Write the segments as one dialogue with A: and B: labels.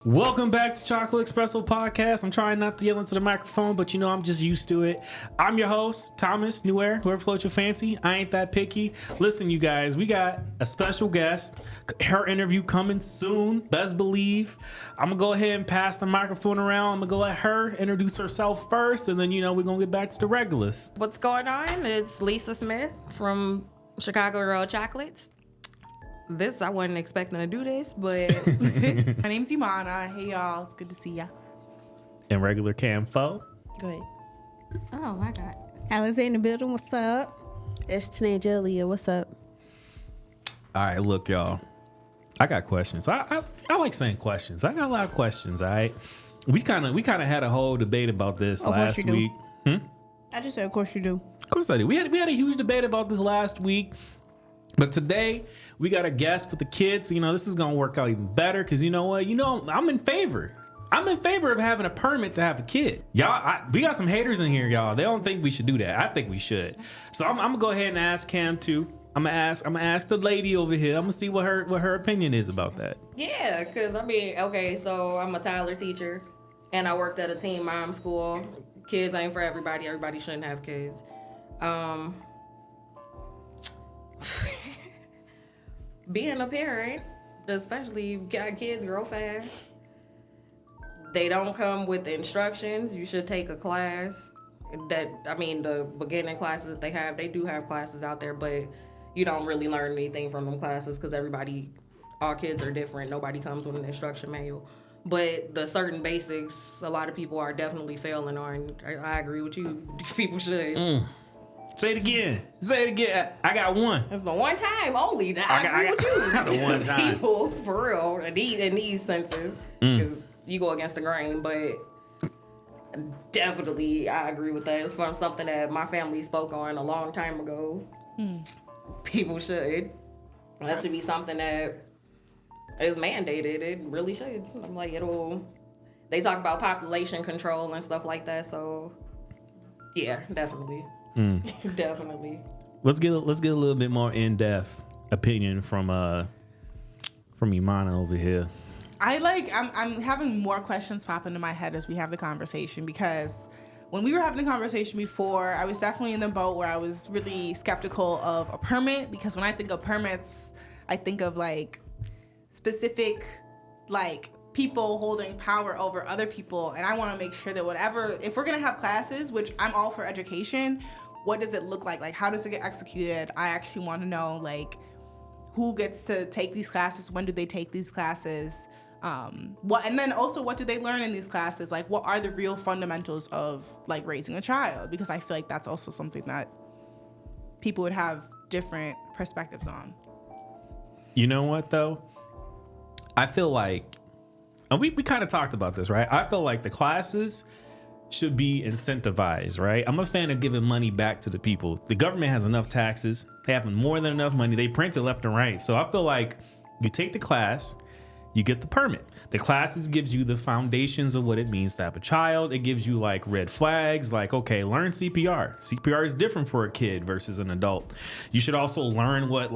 A: Welcome back to Chocolate Espresso Podcast. I'm trying not to yell into the microphone, but I'm just used to it. I'm your host, Thomas Newer, whoever floats your fancy. I ain't that picky. Listen, you guys, we got a special guest. Her interview coming soon, best believe. I'm going to go ahead and pass the microphone around. I'm going to go let her introduce herself first, and then, we're going to get back to the regulars.
B: What's going on? It's Lisa Smith from Chicago Road Chocolates. I wasn't expecting to do this, but
C: My name's Imana. Hey y'all, it's good to see ya.
A: And regular Cam Fo.
C: Go ahead.
D: Oh my God. Alice in the building. What's up?
E: It's Tanae Julia. What's up?
A: All right, look, y'all. I got questions. I like saying questions. I got a lot of questions. All right. We kind of had a whole debate about this last week.
D: I just said, of course you do.
A: Of course I do. We had a huge debate about this last week. But today, we got a guest with the kids. This is going to work out even better because you know what? I'm in favor. I'm in favor of having a permit to have a kid. Y'all, we got some haters in here, y'all. They don't think we should do that. I think we should. So I'm going to go ahead and ask Cam too. I'm gonna ask the lady over here. I'm gonna see what her opinion is about that.
B: yeah, because okay, so I'm a Tyler teacher and I worked at a teen mom school. Kids ain't for everybody. Everybody shouldn't have kids. Being a parent, especially got kids grow fast, they don't come with instructions. You should take a class. The beginning classes that they do have classes out there, but you don't really learn anything from them classes because all kids are different. Nobody comes with an instruction manual. But the certain basics, a lot of people are definitely failing on. I agree with you. People should.
A: Say it again. I got one.
B: It's the one time only that I agree with you.
A: The one time.
B: People, for real, in these senses, because you go against the grain, but definitely I agree with that. It's from something that my family spoke on a long time ago. People should. That should be something that is mandated. It really should. I'm like, they talk about population control and stuff like that, so yeah, definitely. Definitely.
A: Let's get a little bit more in-depth opinion from Imana over here.
C: I'm having more questions pop into my head as we have the conversation, because when we were having the conversation before, I was definitely in the boat where I was really skeptical of a permit, because when I think of permits, I think of specific people holding power over other people, and I want to make sure that if we're gonna have classes, which I'm all for education, what does it look like? How does it get executed? I actually want to know who gets to take these classes, when do they take these classes, and then also what do they learn in these classes? What are the real fundamentals of raising a child? Because I feel like that's also something that people would have different perspectives on.
A: You know what though? I feel like, and we kind of talked about this, right? I feel like the classes should be incentivized, right? I'm a fan of giving money back to the people. The government has enough taxes. They have more than enough money. They print it left and right. So I feel like you take the class, you get the permit. The classes gives you the foundations of what it means to have a child. It gives you red flags, okay, learn CPR. CPR is different for a kid versus an adult. You should also learn what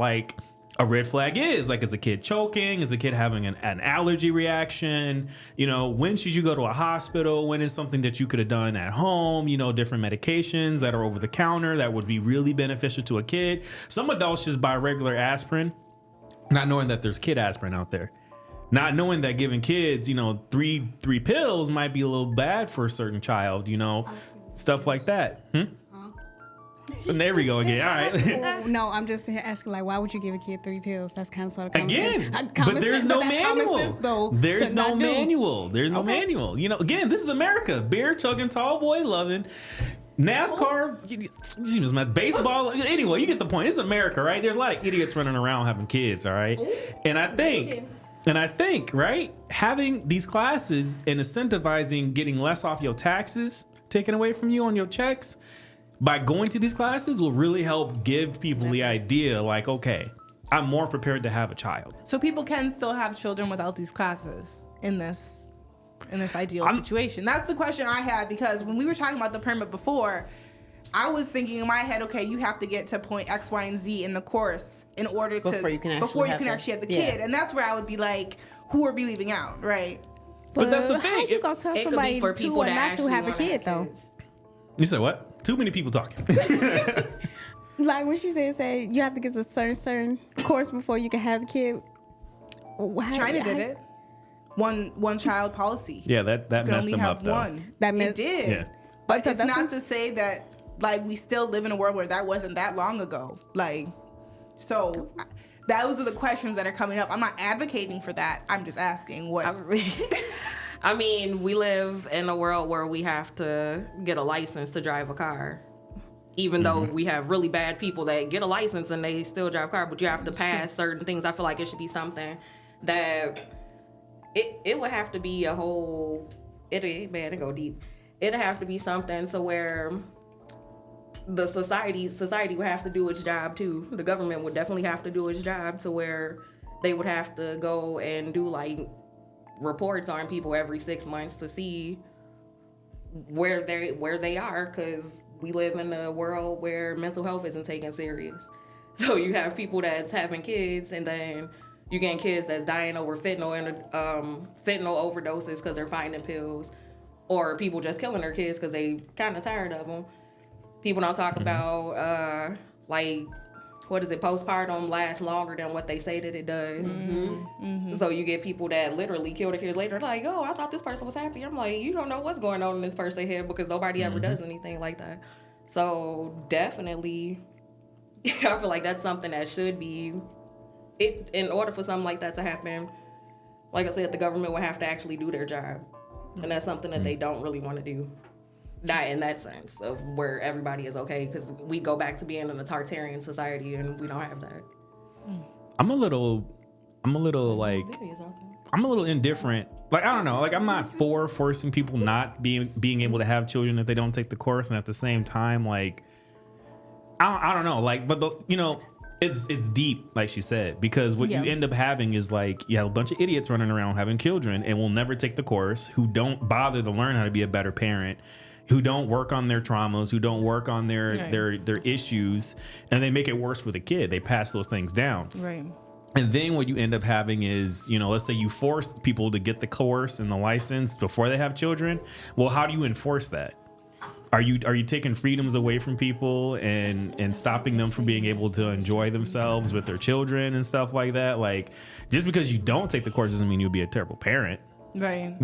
A: a red flag is. Is a kid choking? Is a kid having an allergy reaction? When should you go to a hospital? When is something that you could have done at home? Different medications that are over the counter that would be really beneficial to a kid. Some adults just buy regular aspirin, not knowing that there's kid aspirin out there. Not knowing that giving kids, three pills might be a little bad for a certain child, stuff like that. And there we go again. All right.
D: No, I'm just asking, why would you give a kid 3 pills? That's kind of sort of common
A: again,
D: sense.
A: But there's no manual. There's no manual. Again, this is America. Beer chugging, tall boy loving. NASCAR, baseball. Anyway, you get the point. It's America, right? There's a lot of idiots running around having kids, all right? And I think, right, having these classes and incentivizing getting less off your taxes taken away from you on your checks by going to these classes will really help give people the idea okay, I'm more prepared to have a child.
C: So people can still have children without these classes in this ideal situation. That's the question I had, because when we were talking about the permit before, I was thinking in my head, okay, you have to get to point X, Y, and Z in the course in order to before you can actually have the kid. And that's where I would be who are we leaving out, right?
A: But that's the
D: How
A: thing.
D: you gonna tell
B: It could
D: somebody
B: be for
D: to
B: people
D: or
B: that
D: not to
B: actually
D: have a
B: wanna
D: kid though?
B: kids.
A: You said what? Too many people talking.
D: Like when she said you have to get to a certain course before you can have the kid.
C: China did it. One child policy.
A: Yeah, that
C: You can
A: messed
C: only
A: them
C: have
A: up though.
C: one.
D: That
C: It
D: meant-
C: did.
A: Yeah.
C: But
D: So
C: it's
D: that's
C: not to say that like we still live in a world where that wasn't that long ago. Like, so those are the questions that are coming up. I'm not advocating for that. I'm just asking what.
B: I mean, we live in a world where we have to get a license to drive a car. Even though we have really bad people that get a license and they still drive a car, but you have to pass certain things. I feel like it should be something that it would have to be a whole. It go deep. It'd have to be something so where the society would have to do its job too. The government would definitely have to do its job to where they would have to go and do like reports on people every 6 months to see where they are, because we live in a world where mental health isn't taken serious. So you have people that's having kids, and then you getting kids that's dying over fentanyl overdoses because they're finding pills, or people just killing their kids because they kind of tired of them. People don't talk about like, what is it? Postpartum lasts longer than what they say that it does. So you get people that literally kill their kids later. Like, oh, I thought this person was happy. I'm like, you don't know what's going on in this person's head because nobody ever does anything like that. So definitely, I feel like that's something that should be. In order for something like that to happen, like I said, the government would have to actually do their job, and that's something that they don't really want to do. Not in that sense of where everybody is okay, because we go back to being in a totalitarian society and we don't have that.
A: I'm a little indifferent. Like, I don't know. Like, I'm not for forcing people not being able to have children if they don't take the course, and at the same time, like, I don't know. Like, but it's deep, like she said, because what you end up having is like you have a bunch of idiots running around having children and will never take the course, who don't bother to learn how to be a better parent, who don't work on their traumas, who don't work on their issues, and they make it worse for the kid. They pass those things down.
C: Right.
A: And then what you end up having is, let's say you force people to get the course and the license before they have children. Well, how do you enforce that? Are you taking freedoms away from people and stopping them from being able to enjoy themselves with their children and stuff like that? Like, just because you don't take the course doesn't mean you'll be a terrible parent.
C: Right.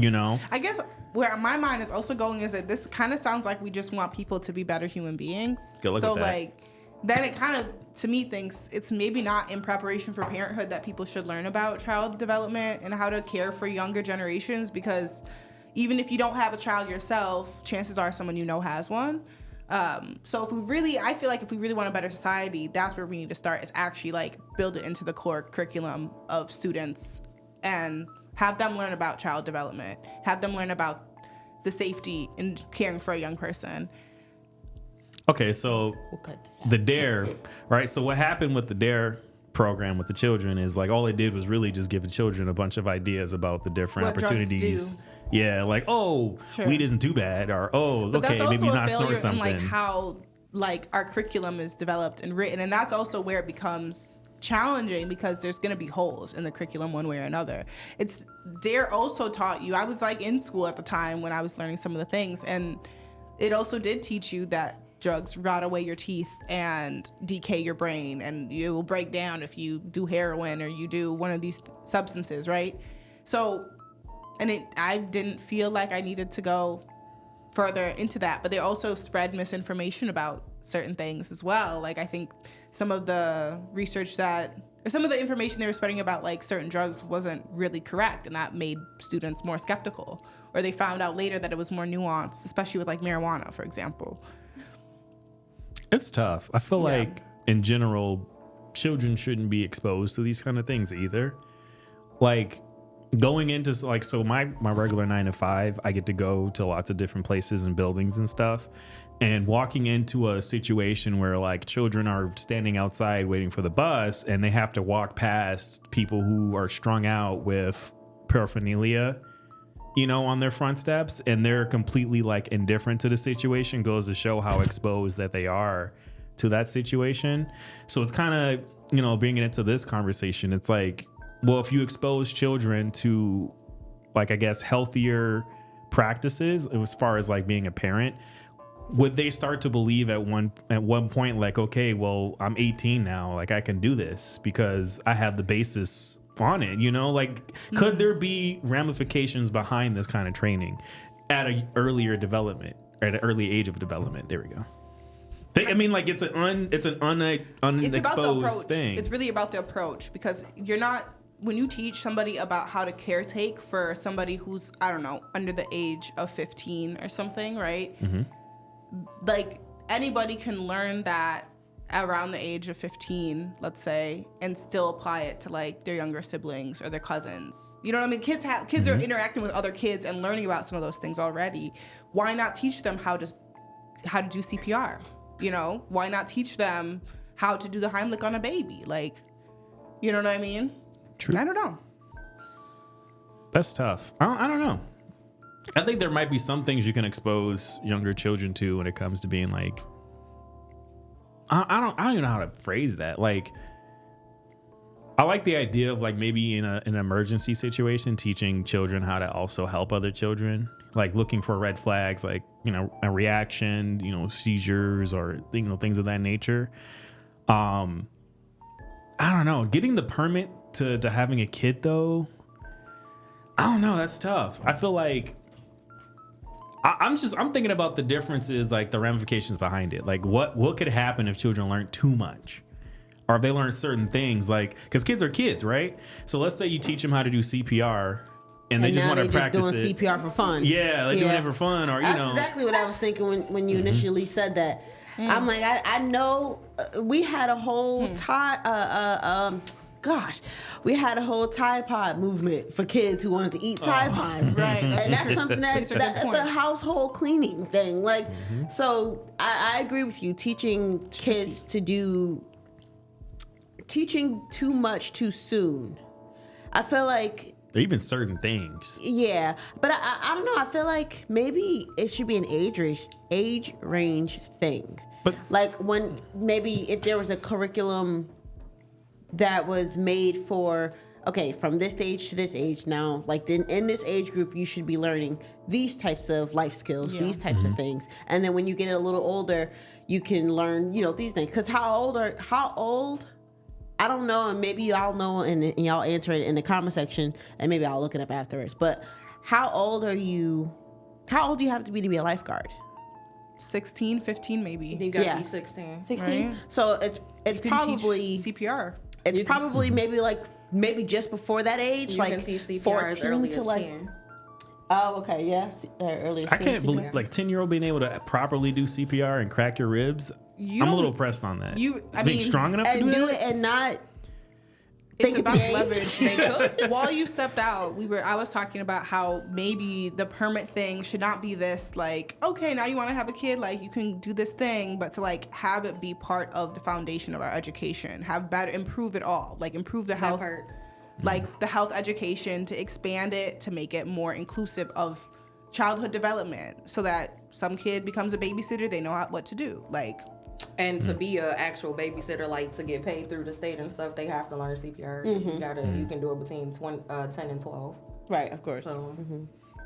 A: I
C: guess where my mind is also going is that this kind of sounds like we just want people to be better human beings.
A: Good look
C: so
A: at that.
C: like, then it kind of, to me, thinks it's maybe not in preparation for parenthood that people should learn about child development and how to care for younger generations, because even if you don't have a child yourself, chances are someone you know has one. So I feel like if we really want a better society, that's where we need to start, is actually like build it into the core curriculum of students and have them learn about child development, have them learn about the safety in caring for a young person.
A: Okay, so the DARE, right? So what happened with the DARE program with the children is like all it did was really just give the children a bunch of ideas about the different
C: What drugs
A: opportunities.
C: do.
A: Yeah, like, oh,
C: Sure.
A: weed isn't too bad, or oh,
C: But
A: okay,
C: that's also
A: maybe
C: a
A: not snort
C: failure in
A: something.
C: like how like our curriculum is developed and written, and that's also where it becomes challenging because there's going to be holes in the curriculum one way or another. It's DARE also taught you. I was like in school at the time when I was learning some of the things, and it also did teach you that drugs rot away your teeth and decay your brain, and you will break down if you do heroin or you do one of these substances, right? So, and I didn't feel like I needed to go further into that, but they also spread misinformation about certain things as well. Like, I think some of the research some of the information they were spreading about like certain drugs wasn't really correct, and that made students more skeptical, or they found out later that it was more nuanced, especially with like marijuana, for example.
A: It's tough. I feel like in general, children shouldn't be exposed to these kind of things either. Like going into like, so my regular 9 to 5, I get to go to lots of different places and buildings and stuff. And walking into a situation where like children are standing outside waiting for the bus and they have to walk past people who are strung out with paraphernalia, on their front steps, and they're completely like indifferent to the situation, goes to show how exposed that they are to that situation. So it's kind of, bringing it to this conversation. It's like, well, if you expose children to like, I guess, healthier practices as far as like being a parent, would they start to believe at one point, like, okay, well, I'm 18 now, like I can do this because I have the basis on it, you know? Like, could there be ramifications behind this kind of training at an earlier development, or at an early age of development? There we go. I mean, like, it's an unexposed thing.
C: It's really about the approach, because you're not, when you teach somebody about how to caretake for somebody who's, I don't know, under the age of 15 or something, right? Like, anybody can learn that around the age of 15, let's say, and still apply it to like their younger siblings or their cousins. You know what I mean? Kids are interacting with other kids and learning about some of those things already. Why not teach them how to do CPR? You know, why not teach them how to do the Heimlich on a baby? Like, you know what I mean?
A: True.
C: I don't know.
A: That's tough. I don't know. I think there might be some things you can expose younger children to when it comes to being like, I don't even know how to phrase that. Like, I like the idea of like maybe in an emergency situation, teaching children how to also help other children, like looking for red flags, like, you know, a reaction, you know, seizures or, you know, things of that nature. I don't know. Getting the permit to having a kid though, I don't know. That's tough. I feel like I'm thinking about the differences, like the ramifications behind it. Like what could happen if children learn too much, or if they learn certain things, like, because kids are kids, right? So let's say you teach them how to do CPR and they just want to practice
E: doing
A: it.
E: CPR for fun.
A: Yeah, they're doing it for fun, or, you
E: That's
A: know.
E: exactly what I was thinking when you initially said that. I'm like, I know we had a whole we had a whole Tide Pod movement for kids who wanted to eat Tide Pods.
C: Right.
E: And that's something that's a household cleaning thing. Like, so I agree with you. Teaching kids teaching too much too soon. I feel like,
A: Or even certain things.
E: yeah, but I don't know. I feel like maybe it should be an age range thing.
A: But
E: Like, when maybe if there was a curriculum that was made for, okay, from this age to this age now, like in this age group, you should be learning these types of life skills, these types of things. And then when you get a little older, you can learn, you know, these things. Because how old, I don't know, and maybe y'all know, and y'all answer it in the comment section, and maybe I'll look it up afterwards. But how old do you have to be a lifeguard?
C: 16, 15 maybe.
B: You gotta be 16.
E: 16?
C: Right.
E: So it's
C: You can
E: probably
C: teach CPR.
E: it's probably maybe just before that age,
B: You
E: like
B: can teach CPR
E: 14
B: as early
E: to
B: as
E: like
B: 10.
E: Oh, okay, yeah, early.
A: I can't believe, like, 10-year-old being able to properly do CPR and crack your ribs.
C: You
A: I'm a
C: don't-
A: little pressed on that.
C: I
A: being
C: mean,
A: strong enough to
E: and do
A: that?
E: it and not
C: It's
E: think
C: about
E: gay.
C: leverage.
B: They could.
C: While you stepped out, I was talking about how maybe the permit thing should not be this, like, okay, now you want to have a kid, like, you can do this thing, but to like have it be part of the foundation of our education, improve it all, like improve the health,
B: part.
C: like the health education, to expand it, to make it more inclusive of childhood development, so that some kid becomes a babysitter, they know what to do, like.
B: And to be an actual babysitter, like to get paid through the state and stuff, they have to learn CPR. You can do it between 10 and 12.
E: Right, of course.
B: So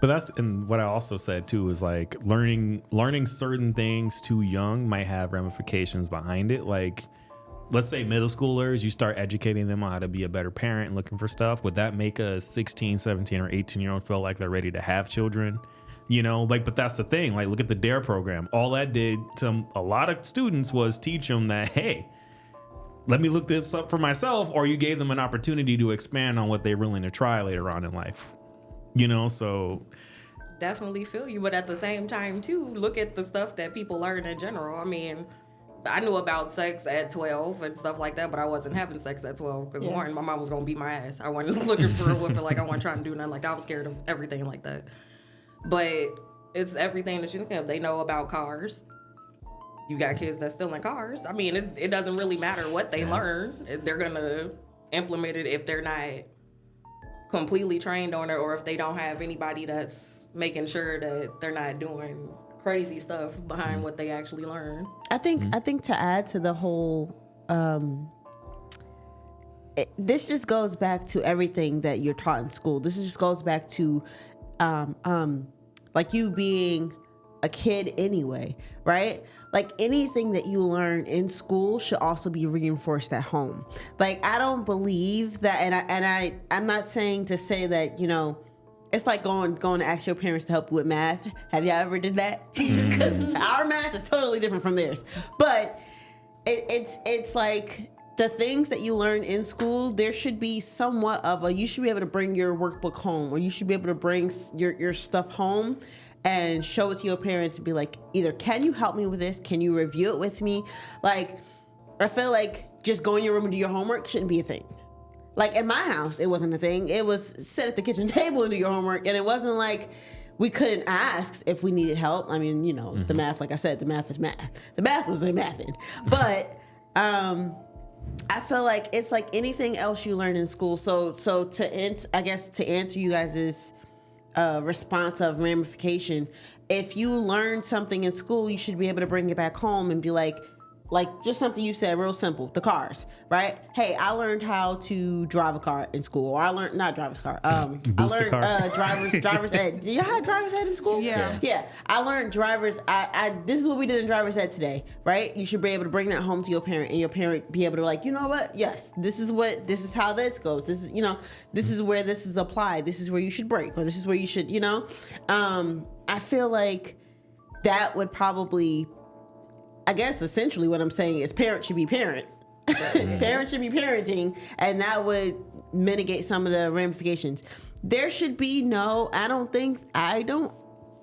A: But that's, and what I also said too is like learning certain things too young might have ramifications behind it. Like, let's say middle schoolers, you start educating them on how to be a better parent and looking for stuff. Would that make a 16, 17, or 18-year-old feel like they're ready to have children? You know, like, but that's the thing. Like, look at the DARE program. All that did to a lot of students was teach them that, hey, let me look this up for myself, or you gave them an opportunity to expand on what they're willing to try later on in life. You know, so
B: definitely feel you. But at the same time, too, look at the stuff that people learn in general. I mean, I knew about sex at 12 and stuff like that, but I wasn't having sex at 12 because, one, my mom was going to beat my ass. I wasn't looking for a whipping. Like, I wasn't trying to do nothing like that. I was scared of everything like that. But it's everything that you think of. They know about cars. You got kids that's still in cars. I mean, it doesn't really matter what they learn. They're going to implement it if they're not completely trained on it, or if they don't have anybody that's making sure that they're not doing crazy stuff behind what they actually learn.
E: I think to add to the whole this just goes back to everything that you're taught in school. This just goes back to like you being a kid anyway, right? Like anything that you learn in school should also be reinforced at home. Like I don't believe that, and I'm not saying to say that, you know, it's like going to ask your parents to help you with math. Have y'all ever did that? Because our math is totally different from theirs. But it's like the things that you learn in school, there should be somewhat of you should be able to bring your workbook home, or you should be able to bring your stuff home and show it to your parents and be like, either can you help me with this? Can you review it with me? Like, I feel like just go in your room and do your homework shouldn't be a thing. Like in my house, it wasn't a thing. It was sit at the kitchen table and do your homework. And it wasn't like we couldn't ask if we needed help. I mean, you know, the math, like I said, the math is math. The math was a mathin'. But I feel like it's like anything else you learn in school. So to answer you guys' response of ramification, if you learn something in school, you should be able to bring it back home and be like just something you said, real simple, the cars, right? Hey, I learned how to drive a car in school, or I learned not drive a car. I learned driver's ed. Did you have driver's ed in school? Yeah. I learned driver's. This is what we did in driver's ed today, right? You should be able to bring that home to your parent, and your parent be able to like, you know what? Yes, this is how this goes. This is, you know, this is where this is applied. This is where you should brake, or this is where you should, you know. I feel like that would probably, I guess essentially what I'm saying is parents should be parents should be parenting, and that would mitigate some of the ramifications. There should be I don't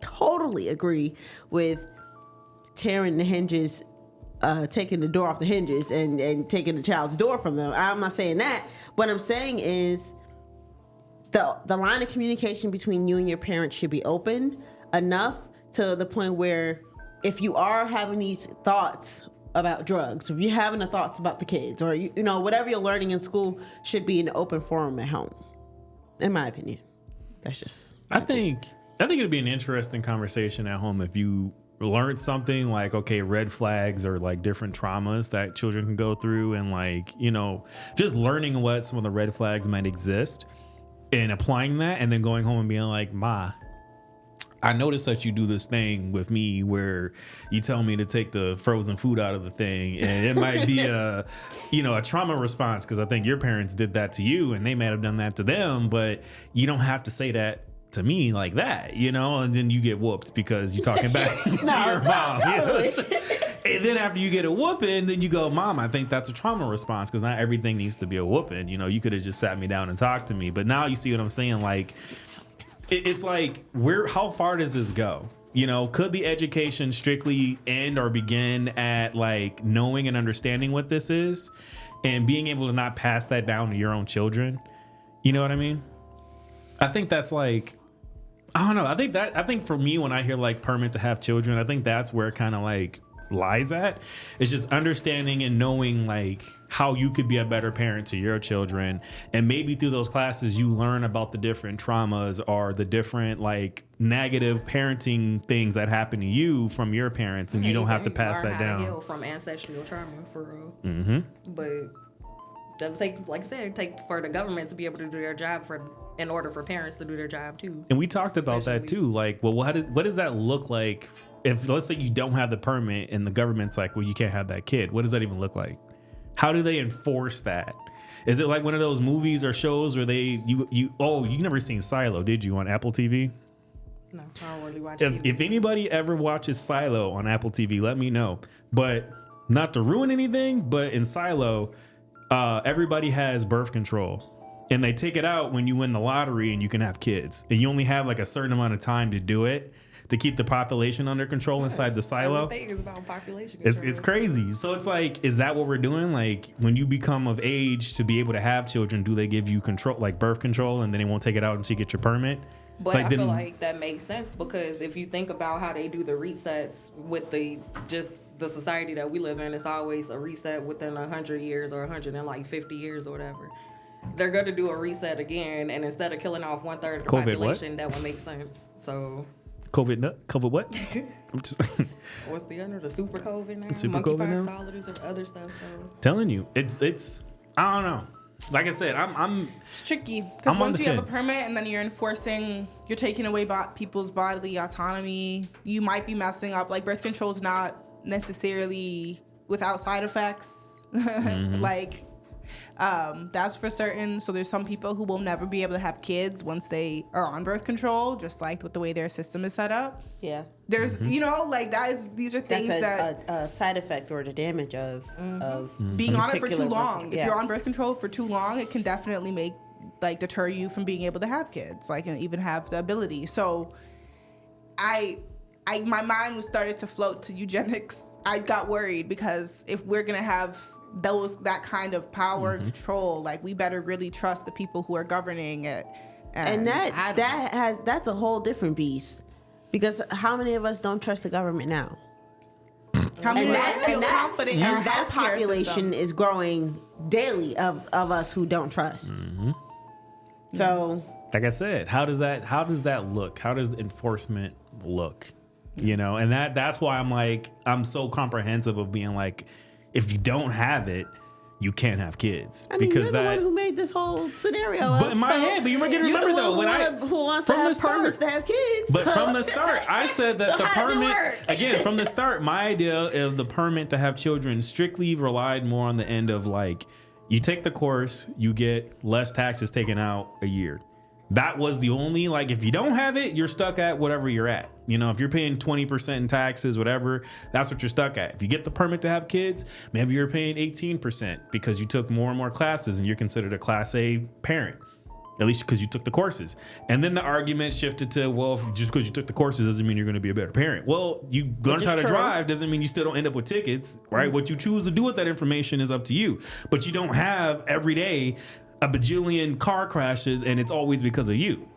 E: totally agree with tearing the hinges, taking the door off the hinges and taking the child's door from them. I'm not saying that. What I'm saying is the line of communication between you and your parents should be open enough to the point where if you are having these thoughts about drugs, if you're having the thoughts about the kids, or you know, whatever you're learning in school should be in an open forum at home, in my opinion. That's just
A: I think it'd be an interesting conversation at home if you learned something like, okay, red flags or like different traumas that children can go through, and like, you know, just learning what some of the red flags might exist and applying that, and then going home and being like, Ma, I noticed that you do this thing with me where you tell me to take the frozen food out of the thing, and it might be a trauma response because I think your parents did that to you and they might have done that to them, but you don't have to say that to me like that, you know, and then you get whooped because you're talking back to your mom.
E: Totally.
A: You know? And then after you get a whooping, then you go, Mom, I think that's a trauma response because not everything needs to be a whooping. You know, you could have just sat me down and talked to me, but now you see what I'm saying? Like, it's like, how far does this go? You know, could the education strictly end or begin at like knowing and understanding what this is and being able to not pass that down to your own children? You know what I mean? I think that's like, I don't know. I think for me, when I hear like permit to have children, I think that's where it kind of like lies at. It's just understanding and knowing like how you could be a better parent to your children, and maybe through those classes you learn about the different traumas or the different like negative parenting things that happen to you from your parents, and you don't have to pass that down.
B: To heal from ancestral trauma for real. But that'll take, like I said, it takes for the government to be able to do their job in order for parents to do their job too.
A: And we talked about that too. Like, well, what does that look like if, let's say, you don't have the permit and the government's like, well, you can't have that kid? What does that even look like? How do they enforce that? Is it like one of those movies or shows where you never seen Silo, did you, on Apple TV?
B: No, I don't really watch
A: If anybody ever watches Silo on Apple TV, let me know. But not to ruin anything, but in Silo, everybody has birth control. And they take it out when you win the lottery and you can have kids. And you only have like a certain amount of time to do it to keep the population under control inside the silo.
B: Everything is about population
A: control. It's crazy. So it's like, is that what we're doing? Like, when you become of age to be able to have children, do they give you control, like birth control, and then they won't take it out until you get your permit?
B: But like, I feel like that makes sense, because if you think about how they do the resets with the society that we live in, it's always a reset within 100 years or 150 years or whatever. They're going to do a reset again, and instead of killing off 1/3 of the population, that would make sense. So
A: COVID what? I'm just
B: what's the other? The super COVID now?
A: Super COVID now?
B: All of this other stuff. So
A: telling you, it's I don't know. like I said, I'm
C: It's tricky because
A: I'm on
C: once
A: the
C: you have a
A: fence.
C: permit and then you're taking away people's bodily autonomy. You might be messing up. Like birth control is not necessarily without side effects. Like that's for certain. So there's some people who will never be able to have kids once they are on birth control, just like with the way their system is set up.
E: Yeah.
C: There's like these are things
E: That's a side effect or the damage of
C: being on it for too
E: particular
C: long.
E: birth-
C: If
E: yeah.
C: you're on birth control for too long, it can definitely deter you from being able to have kids, like, and even have the ability. So my mind was started to float to eugenics. I got worried because if we're gonna have that kind of power and control, like, we better really trust the people who are governing it.
E: And that's a whole different beast. Because how many of us don't trust the government now?
C: how many
E: And
C: of us feel confident in our
E: and that
C: healthcare
E: population
C: systems?
E: is growing daily of us who don't trust. So
A: like I said, how does that look? How does enforcement look? You know, and that's why I'm so comprehensive of being like, if you don't have it, you can't have kids.
E: I mean,
A: because
E: you're the one who made this whole scenario.
A: But in my head, but you might get to
E: You're the
A: remember though,
E: one
A: when
E: who wants to
A: from the
E: have permits
A: start-
E: to have kids.
A: But from the start, I said that
E: So
A: the
E: how does it
A: permit,
E: work?
A: again, from the start, my idea of the permit to have children strictly relied more on the end of like, you take the course, you get less taxes taken out a year. That was the only, like, if you don't have it, you're stuck at whatever you're at. You know, if you're paying 20% in taxes, whatever, that's what you're stuck at. If you get the permit to have kids, maybe you're paying 18% because you took more and more classes and you're considered a Class A parent. At least because you took the courses. And then the argument shifted to, well, just because you took the courses doesn't mean you're going to be a better parent. Well, you learned
E: is
A: how to
E: true.
A: drive doesn't mean you still don't end up with tickets, right? What you choose to do with that information is up to you. But you don't have every day a bajillion car crashes and it's always because of you.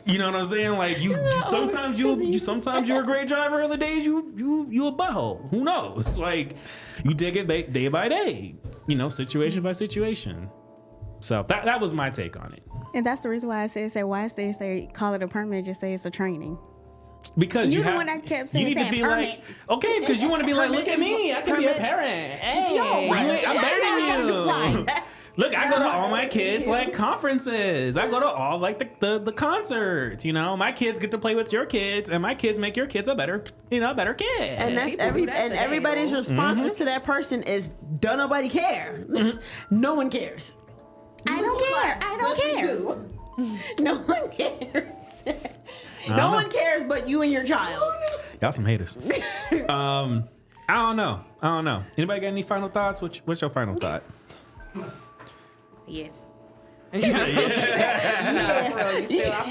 A: You know what I'm saying? Like sometimes you're a great driver, other days you a butthole. Who knows? Like you take it day by day, you know, situation by situation. So that was my take on it.
D: And that's the reason why I say call it a permit, just say it's a training.
A: Because
D: You
A: you
D: the
A: have,
D: one that kept
A: you
D: saying
A: need to be
D: permits.
A: like, okay, because you want to be like, look at me, I can be a parent. Hey, I'm better than you. Look, I go to all my kids like conferences. I go to all like the concerts. You know, my kids get to play with your kids, and my kids make your kids a better kid.
E: And that's everybody's responses to that person is don't nobody care. No one cares.
D: I don't care.
E: No one cares. No one cares but you and your child.
A: Y'all some haters. I don't know. Anybody got any final thoughts? What's your final thought?
B: Yeah.
E: I'm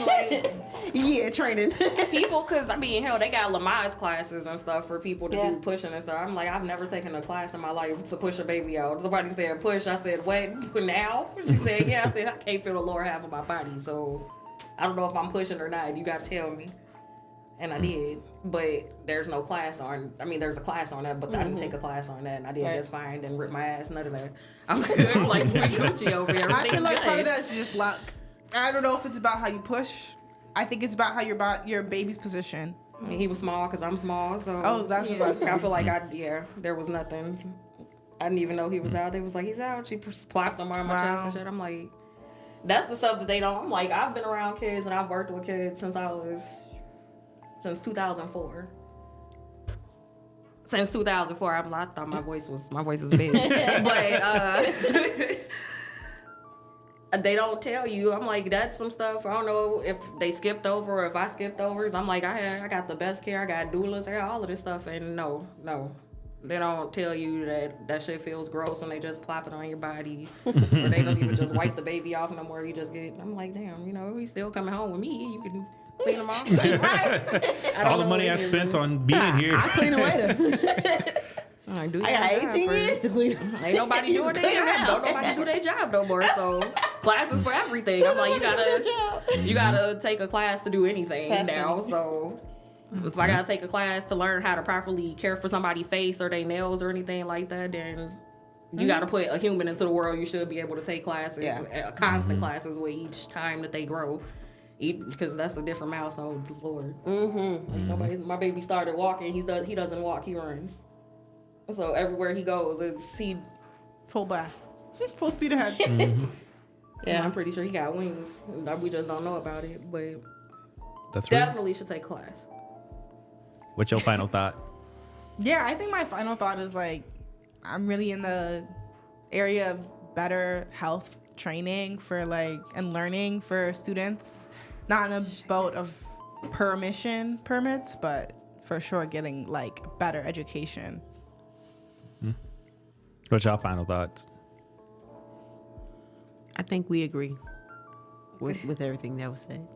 E: like, yeah, training.
B: People, because I mean, hell, they got Lamaze classes and stuff for people to
E: Yeah.
B: do pushing and stuff. I'm like, I've never taken a class in my life to push a baby out. Somebody said push. I said, what? Now? She said, yeah. I said, I can't feel the lower half of my body, so I don't know if I'm pushing or not. You got to tell me. And I did, but there's no class on. I mean, there's a class on that, but I didn't take a class on that, and I did just fine. Didn't rip my ass, none of that. I'm good. I'm like Gucci over here.
C: I feel like part of
B: good.
C: that is just luck. I don't know if it's about how you push. I think it's about how your baby's position.
B: I mean, he was small because I'm small, so.
C: Oh, that's what I was
B: I feel like there was nothing. I didn't even know he was out. They was like, he's out. She plopped him on my chest and shit. I'm like, that's the stuff that they don't. I'm like, I've been around kids and I've worked with kids since 2004. Since 2004, I thought my voice is big, but they don't tell you. I'm like, that's some stuff. I don't know if they skipped over or if I skipped over. I'm like, I got the best care. I got doulas. I got all of this stuff, and no, they don't tell you that shit feels gross when they just plop it on your body, or they don't even just wipe the baby off no more. You just get. I'm like, damn, you know, he's still coming home with me. You can clean them off. Right.
A: All the money I spent on being here.
E: I clean them later.
B: I got
E: I got 18 years to clean them.
B: Ain't nobody doing their job. Don't nobody do their job no more. So classes for everything. I'm like, you gotta take a class to do anything now. So if I gotta take a class to learn how to properly care for somebody's face or their nails or anything like that, then you gotta put a human into the world. You should be able to take classes, constant classes with each time that they grow. Because that's a different milestone, Lord. Like my baby started walking. He doesn't walk. He runs. So everywhere he goes, it's
C: Full blast. Full speed ahead.
B: Yeah, I'm pretty sure he got wings. We just don't know about it, but
A: That's real.
B: definitely should take class.
A: What's your final thought?
C: Yeah, I think my final thought is like, I'm really in the area of better health training for like and learning for students, not in a boat of permits, but for sure getting like better education.
A: What's your final thoughts?
E: I think we agree with everything that was said.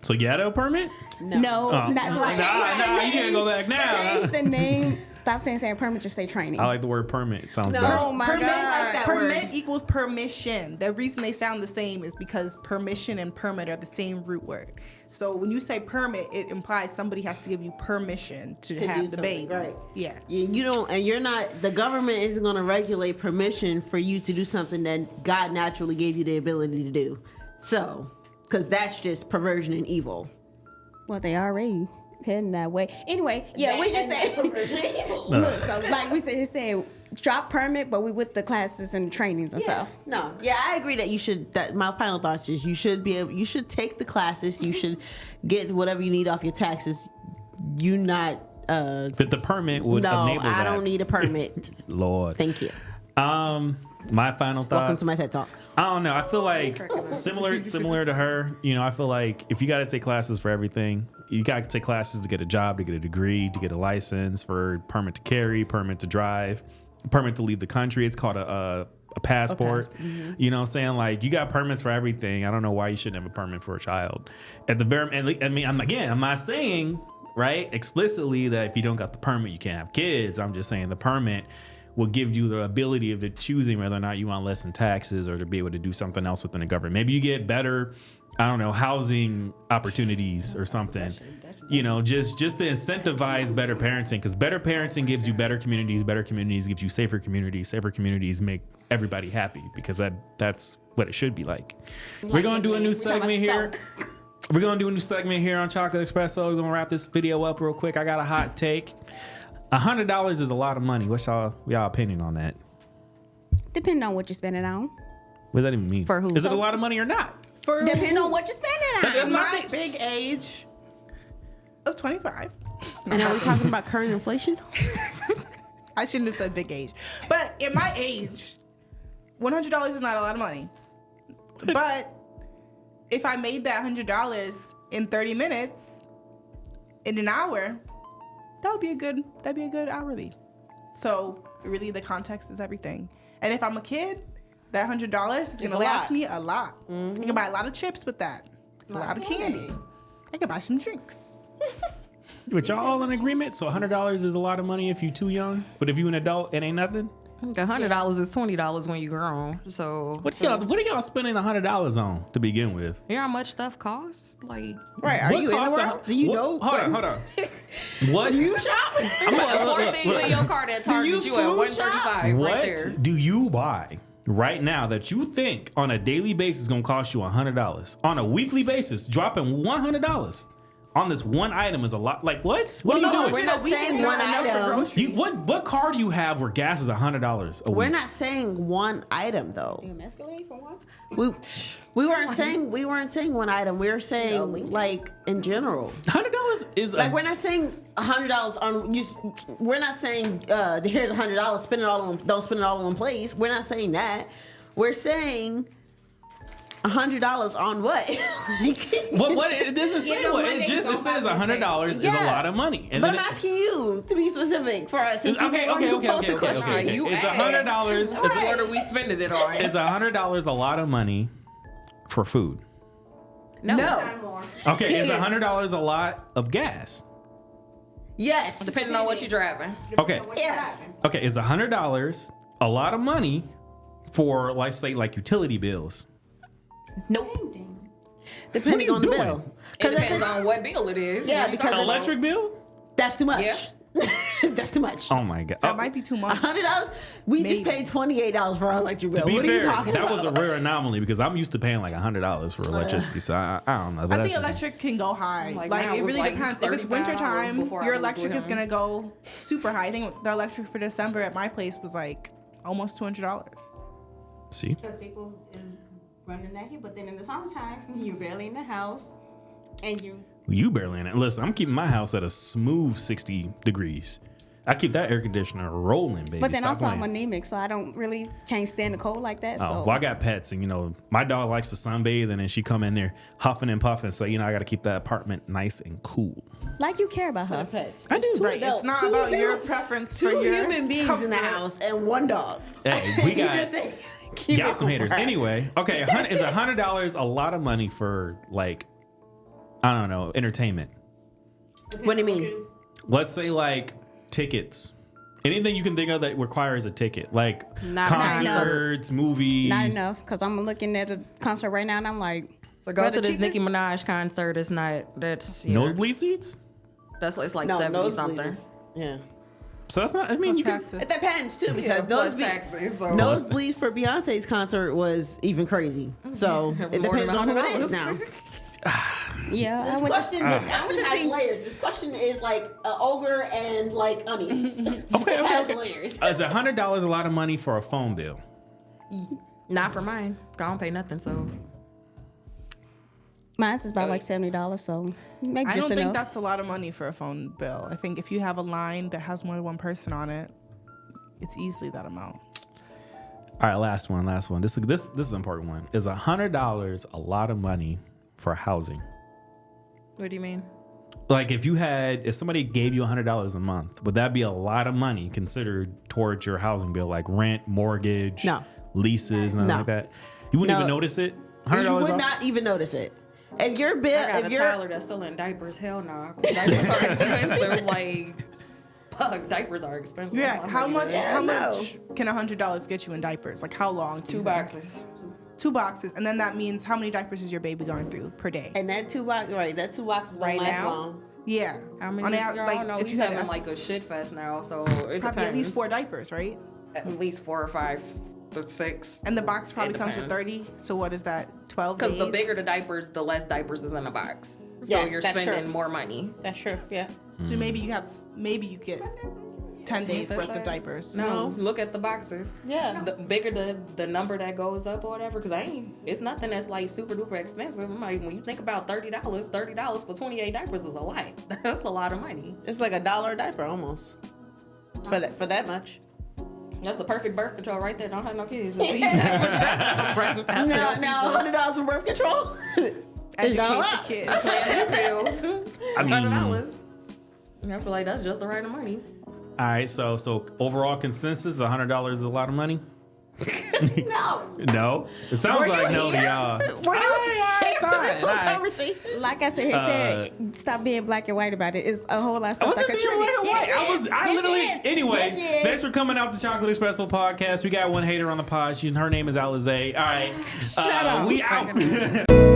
A: So ghetto permit?
D: No,
A: Oh.
D: not
A: Nah, you can't go back now.
D: Change the name. Stop saying permit. Just say training.
A: I like the word permit. It sounds
E: No.
A: better.
D: Oh my
C: Permit,
D: god.
C: permit equals permission. The reason they sound the same is because permission and permit are the same root word. So when you say permit, it implies somebody has to give you permission to
E: To do
C: have the
E: something,
C: baby.
E: right.
C: Yeah.
E: You don't, and you're not. The government isn't going to regulate permission for you to do something that God naturally gave you the ability to do. So, because that's just perversion and evil.
D: Well, they already heading that way. Anyway, yeah, we just said. Look, so like we said, drop permit, but we with the classes and trainings and stuff.
E: No, yeah, I agree that you should. That my final thoughts is you should be able. You should take the classes. You should get whatever you need off your taxes. You not.
A: But the permit would
E: No,
A: enable that.
E: I don't need a permit.
A: Lord.
E: Thank you.
A: My final thoughts.
E: Welcome to my TED Talk.
A: I don't know. I feel like similar to her. You know, I feel like if you got to take classes for everything, you got to take classes to get a job, to get a degree, to get a license, for permit to carry, permit to drive, permit to leave the country. It's called a passport. You know what I'm saying? Like, you got permits for everything. I don't know why you shouldn't have a permit for a child. At the very, I mean, I'm not saying right explicitly that if you don't got the permit, you can't have kids. I'm just saying the permit will give you the ability of it choosing whether or not you want less in taxes or to be able to do something else within the government. Maybe you get better, I don't know, housing opportunities or something. You know, just to incentivize better parenting, because better parenting gives you better communities gives you safer communities make everybody happy, because that's what it should be like. We're gonna do a new segment here. We're gonna do a new segment here on Chocolate Espresso. We're gonna wrap this video up real quick. I got a hot take. $100 is a lot of money. What's y'all opinion on that?
D: Depending on what you're spending on.
A: What does that even mean?
B: For who?
A: Is it a lot of money or not?
C: For
D: Depending on what you're spending on.
A: That's
C: my big age of 25.
E: And are we talking about current inflation?
C: I shouldn't have said big age. But in my age, $100 is not a lot of money. But if I made that $100 in 30 minutes, in an hour, that'd be a good hourly. So really the context is everything. And if I'm a kid, that $100 is gonna last me a lot. I can buy a lot of chips with that. A lot of candy. I can buy some drinks.
A: But y'all all in agreement? So $100 is a lot of money if you too young, but if you an adult, it ain't nothing.
B: $100 is $20 when you grown. So
A: What are y'all spending $100 on to begin with?
B: you know how much stuff costs? Like,
E: Right? Are
A: What
E: you in the
A: cost
E: world? Do you know?
A: Hold on. What?
E: You shop?
B: you put 4 things in your cart at Target, you at $135
A: What
B: right there.
A: do you buy right now that you think on a daily basis is gonna cost you $100? On a weekly basis, dropping $100 on this one item is a lot. Like what? What are you doing?
E: we're not saying one item.
A: What car do you have where gas is $100 a week?
E: We're not saying one item though. We weren't saying one item. We were saying like in general.
A: $100 is
E: Like we're not saying $100 on you. We're not saying here's $100. Don't spend it all in one place. We're not saying that. We're saying $100 on what?
A: what it doesn't say what it says $100 is a lot of money. And
E: But
A: then
E: I'm asking you to be specific for us.
A: Okay.
B: You
A: It's
B: asked.
A: $100.
B: What are we spending it on?
A: It's $100 a lot of money for food.
E: No.
A: Okay, is $100 a lot of gas?
E: Yes.
B: Depending on what you're driving.
A: Okay.
E: Yes.
A: Okay, is $100 a lot of money for, let's say, like utility bills?
B: Nope.
E: Depending
A: What are
E: on
A: you
E: the
A: doing?
E: bill.
B: It depends on what bill it is.
E: Yeah,
B: What are you
E: because
B: talking about?
A: Electric bill?
E: That's too much.
B: Yeah.
E: That's too much.
A: Oh my god.
C: That might be too much.
E: $100. We
C: Maybe.
E: just paid $28 for our electric bill.
A: To be
E: What
A: fair,
E: are you talking
A: that
E: about?
A: was a rare anomaly because I'm used to paying like $100 for electricity, so I don't know. But
C: I
A: that's
C: think
A: just-
C: electric can go high.
B: Like,
C: Like
B: now
C: it
B: it was
C: really
B: like
C: depends. If it's winter
B: $35
C: time,
B: before I
C: your
B: moved
C: electric
B: with
C: is
B: him.
C: gonna go super high. I think the electric for December at my place was like almost $200.
A: See,
D: Because people is running that heat, but then in the summertime, you're barely in the house, and
A: you barely in it. Listen, I'm keeping my house at a smooth 60 degrees. I keep that air conditioner rolling, baby.
D: But then
A: Stop
D: also I'm
A: playing.
D: anemic, so I don't really can't stand the cold like that.
A: Oh,
D: So
A: well, I got pets, and my dog likes to sunbathe, and then she come in there huffing and puffing. So I got to keep that apartment nice and cool.
D: like you care about
E: For the
D: her.
E: pets.
A: I do.
C: Right. It's not about your preference for
E: Two
C: your
E: human beings in the
C: comfort.
E: house and one dog.
A: Hey, we
E: You
A: got
E: just say, keep
A: got
E: it
A: some haters.
E: quiet.
A: Anyway, okay, is $100 a lot of money for like, I don't know, entertainment?
E: What do you mean?
A: Let's say like tickets. Anything you can think of that requires a ticket, like
B: Not
A: concerts, movies.
D: Not enough, because I'm looking at a concert right now, and I'm like,
B: So go
D: Brother
B: to this
D: cheapest?
B: Nicki Minaj concert. It's not. That's
A: Nosebleed seats.
B: It's like
E: No,
B: 70
E: nosebleeds
B: something.
E: is- Yeah.
A: So that's not. I mean,
C: Plus
A: you can.
C: taxes.
E: It depends too because
B: plus
E: nosebleed,
B: taxes. So.
E: nosebleeds for Beyonce's concert was even crazy. So it
B: More than
E: depends on who it
B: $100.
E: is now.
D: yeah, I
E: This
D: went
E: question,
D: to,
E: this
D: I
E: question
D: went to
E: has
D: see.
E: layers. This question is like an ogre and like onions.
A: Okay,
E: It has
A: okay.
E: layers.
A: Is $100 a lot of money for a phone bill?
B: Not for mine. I don't pay nothing. So
D: Mine's is about like $70, so maybe
C: I
D: just
C: don't think
D: enough.
C: that's a lot of money for a phone bill. I think if you have a line that has more than one person on it, it's easily that amount.
A: All right, last one. This is an important one. Is $100 a lot of money for housing?
B: what do you mean?
A: Like if somebody gave you $100 a month, would that be a lot of money considered towards your housing bill, like rent, mortgage,
E: No.
A: leases, nothing
E: No.
A: like that? You wouldn't
E: No.
A: even notice it.
E: You
A: $100
E: would
A: off?
E: not even notice it. If your bill,
B: I got
E: if
B: a
E: you're
B: Tyler that's still in diapers. Hell no. Diapers are expensive. Like, fuck, diapers are expensive.
C: Yeah,
B: I'm
C: how
B: like,
C: much?
E: Yeah,
C: How
E: no.
C: much can $100 get you in diapers? Like how long? do
B: 2
C: you think?
B: boxes.
C: 2 boxes, and then that means how many diapers is your baby going through per day?
E: and that two boxes don't
B: Right
E: last
B: now?
E: long.
C: Yeah.
B: How many?
C: On
B: I
C: the,
B: don't know.
C: if
B: He's
C: you had
B: having
C: to
B: like a shit fest now, so it
C: probably
B: depends.
C: at least 4 diapers, right?
B: At least 4 or 5 to 6.
C: And the box probably comes with
B: depends.
C: 30. So what is that? 12 days.
B: Because the bigger the diapers, the less diapers is in a box. So
E: Yes,
B: you're
E: that's
B: spending
E: true.
B: more money.
E: That's true. Yeah.
C: So maybe you get 10 days worth of diapers.
B: No, look at the boxes.
E: Yeah.
B: The bigger the number that goes up or whatever, because it's nothing that's like super duper expensive. I'm like, when you think about $30 for 28 diapers is a lot. That's a lot of money.
E: It's like $1 a diaper almost. For that much.
B: That's the perfect birth control right there. Don't have no kids.
E: Now $100 for birth control. Is that a
C: Educate
E: lot?
C: the kid.
B: Bills.
A: I mean-
B: $100. I feel like that's just the right amount of money.
A: All right, so overall consensus, $100 is a lot of money.
E: No.
A: No, it sounds
E: Were
A: like
E: you
A: no to
E: here?
A: y'all.
E: Were you here for
A: fine,
E: this whole
A: all right.
E: conversation?
D: Like I said, he said, stop being black and white about it. It's a whole lot of stuff that
A: wasn't
D: could
A: being
D: trigger.
A: black and white. I literally. Anyway,
E: Yes, she is.
A: thanks for coming out to Chocolate Espresso podcast. We got one hater on the pod. Her name is Alizé. All right,
E: Shut up.
A: we out.